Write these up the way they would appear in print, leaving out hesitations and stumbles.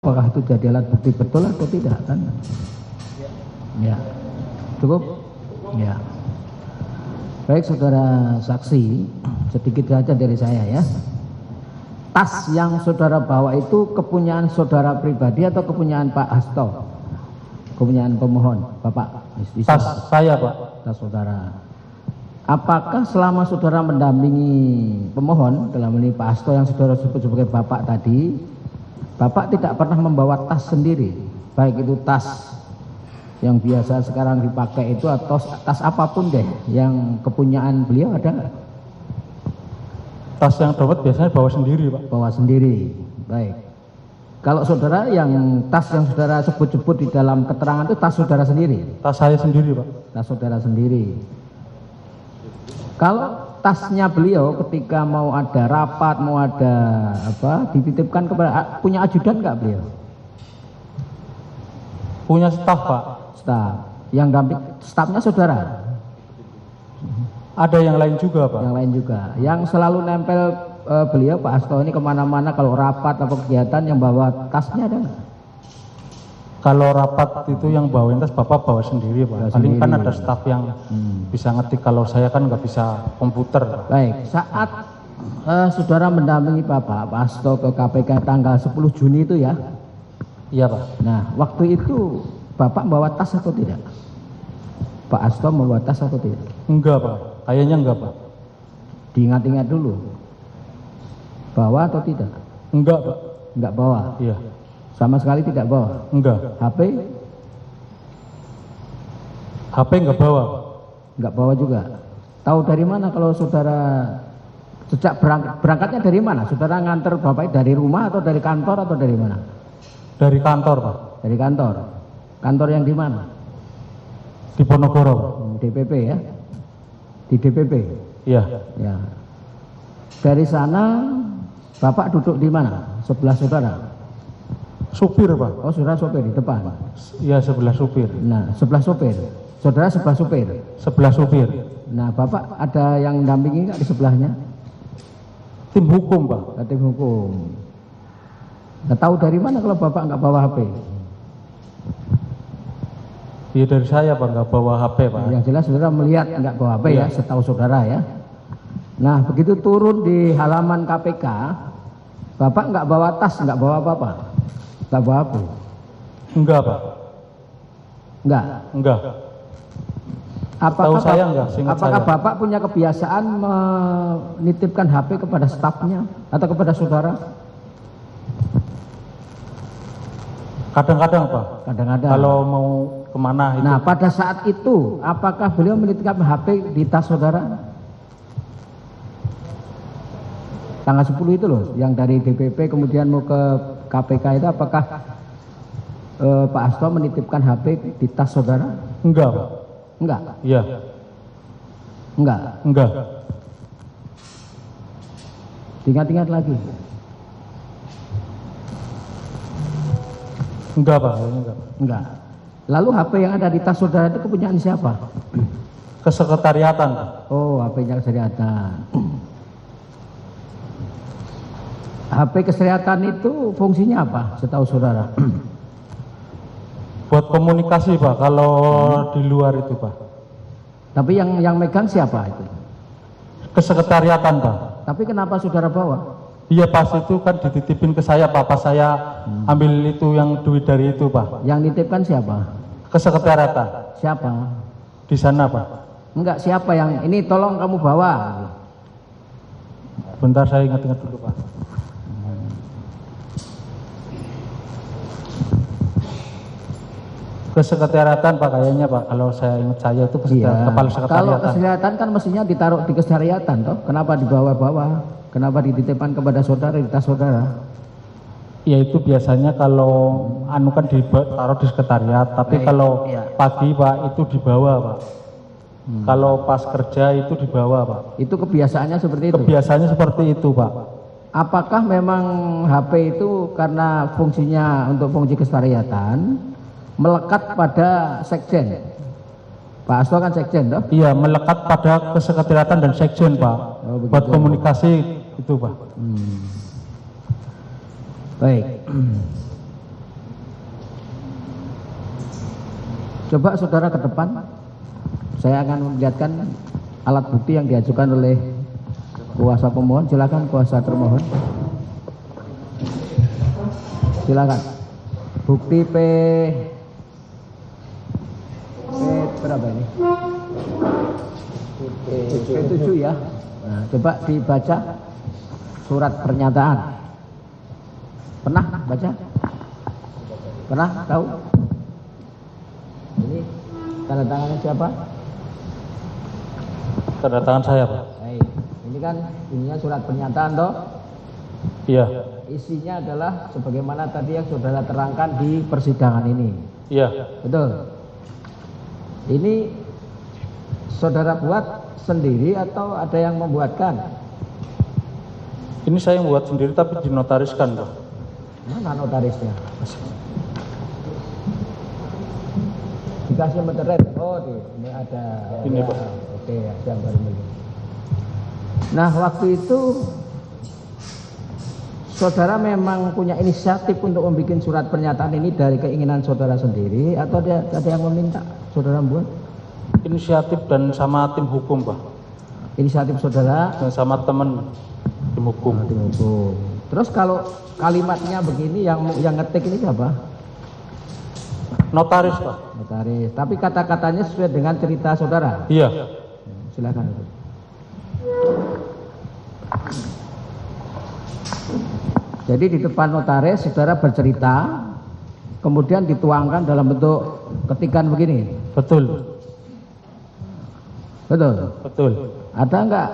apakah itu jadi alat bukti betul atau tidak kan? Ya, cukup? Ya. Baik saudara saksi, sedikit saja dari saya ya. Tas yang saudara bawa itu kepunyaan saudara pribadi atau kepunyaan Pak Hasto? Kepunyaan pemohon, Bapak? Tas saya, Pak. Tas saudara. Apakah selama saudara mendampingi pemohon dalam ini Pak Hasto yang saudara sebut sebagai Bapak tadi, Bapak tidak pernah membawa tas sendiri, baik itu tas yang biasa sekarang dipakai itu atau tas apapun deh yang kepunyaan beliau ada nggak? Tas yang dapat biasanya bawa sendiri, Pak. Bawa sendiri, baik. Kalau saudara yang tas yang saudara sebut-sebut di dalam keterangan itu tas saudara sendiri? Tas saya sendiri, Pak. Tas saudara sendiri. Kalau tasnya beliau ketika mau ada rapat, mau ada apa, dititipkan kepada, punya ajudan nggak beliau? Punya staf, Pak. Staf. Yang damping, stafnya saudara? Ada yang lain juga, Pak. Yang lain juga. Yang selalu nempel beliau Pak Hasto ini kemana-mana kalau rapat atau kegiatan yang bawa tasnya ada nggak? Kalau rapat itu yang bawain tas Bapak bawa sendiri, Pak. Paling kan ada staf yang bisa ngetik, kalau saya kan nggak bisa komputer, Pak. Baik, saat saudara mendampingi Pak Hasto ke KPK tanggal 10 Juni itu ya? Iya, Pak. Nah, waktu itu Bapak bawa tas atau tidak? Pak Hasto membawa tas atau tidak? Enggak, Pak. Kayaknya enggak, Pak. Diingat-ingat dulu. Bawa atau tidak? Enggak, Pak. Enggak bawa? Iya. Sama sekali tidak bawa? Enggak. HP? HP enggak bawa, Pak. Enggak bawa juga. Tahu dari mana kalau saudara sejak berangkatnya dari mana? Saudara nganter Bapak dari rumah atau dari kantor atau dari mana? Dari kantor, Pak. Dari kantor. Kantor yang di mana? Di Ponorogo, Pak. DPP ya? Di DPP? Iya. Ya. Dari sana Bapak duduk di mana? Sebelah saudara? Supir, Pak. Oh, saudara sopir di depan. Iya, sebelah supir. Nah, sebelah sopir. Saudara sebelah sopir. Sebelah supir. Nah, Bapak ada yang dampingi nggak di sebelahnya? Tim hukum, Pak. Tim hukum. Nggak tahu dari mana kalau Bapak nggak bawa HP? Iya, dari saya, Pak, nggak bawa HP, Pak. Yang jelas saudara melihat nggak bawa HP ya, setahu saudara ya. Nah, begitu turun di halaman KPK, Bapak nggak bawa tas, nggak bawa apa-apa? Nggak bawa HP? Enggak, Pak. Enggak. Enggak. Apakah, saya enggak, apakah saya. Bapak punya kebiasaan menitipkan HP kepada stafnya atau kepada saudara? Kadang-kadang, Pak. Kadang-kadang. Kalau mau kemana itu. Nah, pada saat itu, apakah beliau menitipkan HP di tas saudara? Tanggal 10 itu loh, yang dari DPP kemudian mau ke KPK itu, apakah Pak Hasto menitipkan HP di tas saudara? Enggak, Pak. Enggak? Iya. Enggak? Enggak. Ingat-ingat lagi. Enggak, Pak. Enggak. Enggak. Lalu HP yang ada di tas saudara itu kepunyaan siapa? Kesekretariatan, Pak. Oh, HP-nya kesehatan. HP kesehatan itu fungsinya apa setahu saudara? Buat komunikasi, Pak, kalau di luar itu, Pak. Tapi yang megang siapa itu? Kesekretariatan, Pak. Tapi kenapa saudara bawa? Iya, pas itu kan dititipin ke saya, Pak. Pas saya ambil itu yang duit dari itu, Pak. Yang nitipkan siapa? Kesekretariatan. Siapa? Di sana, Pak. Enggak, siapa yang ini tolong kamu bawa? Bentar, saya ingat-ingat dulu, Pak. Kesekretariatan, Pak, kayaknya, Pak. Kalau saya ingat saya itu Iya. kepala Kalau sekretariatan. kesehatan kan mestinya ditaruh di kesehariatan toh. Kenapa dibawa-bawa? Kenapa dititipkan kepada saudara di tas saudara? Ya itu biasanya kalau anu kan ditaruh di sekretariat, tapi Baik, kalau iya. pagi, Pak, itu dibawa, Pak. Kalau pas kerja itu dibawa, Pak. Itu kebiasaannya seperti itu. Kebiasaannya seperti itu, Pak. Apakah memang HP itu karena fungsinya untuk fungsi kesehariatan melekat pada sekjen? Pak Hasto kan sekjen toh? Iya, melekat pada kesekretariatan dan sekjen, Pak. Oh, begitu. Buat komunikasi itu, Pak. Baik. Coba saudara ke depan. Saya akan memperlihatkan alat bukti yang diajukan oleh kuasa pemohon. Silakan kuasa termohon. Silakan. Bukti P berapa ini? P7 ya. Nah, coba dibaca surat pernyataan. Pernah baca? Pernah tahu? Ini tanda tangannya siapa? Tanda tangan saya, Pak. Baik. Ini kan ininya surat pernyataan toh? Iya. Isinya adalah sebagaimana tadi yang saudara terangkan di persidangan ini. Iya. Betul. Ini saudara buat sendiri atau ada yang membuatkan? Ini saya yang buat sendiri tapi dinotariskan, Pak. Mana notarisnya? Dikasih meteran. Oh, ini ada. Ini, ya, Pak. Oke, yang baru beli. Nah, waktu itu saudara memang punya inisiatif untuk membuat surat pernyataan ini dari keinginan saudara sendiri atau ada yang meminta saudara buat? Inisiatif dan sama tim hukum, Pak. Inisiatif saudara Dan sama teman tim hukum. tim hukum. Terus kalau kalimatnya begini yang ngetik ini siapa? Notaris, Pak. Notaris. Tapi kata-katanya sesuai dengan cerita saudara. Iya. Silakan. Jadi di depan notaris saudara bercerita, kemudian dituangkan dalam bentuk ketikan begini. Betul. Betul. Betul. Ada enggak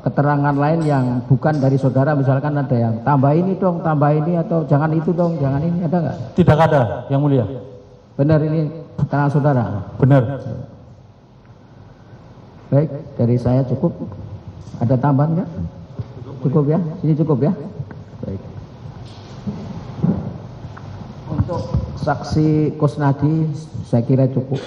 keterangan lain yang bukan dari saudara, misalkan ada yang tambah ini dong, tambah ini, atau jangan itu dong, jangan ini, ada enggak? Tidak ada, yang mulia. Benar ini keterangan saudara? Benar. Baik, dari saya cukup. Ada tambahan enggak? Cukup ya? Sini cukup ya? Baik. Untuk saksi Kusnadi saya kira cukup.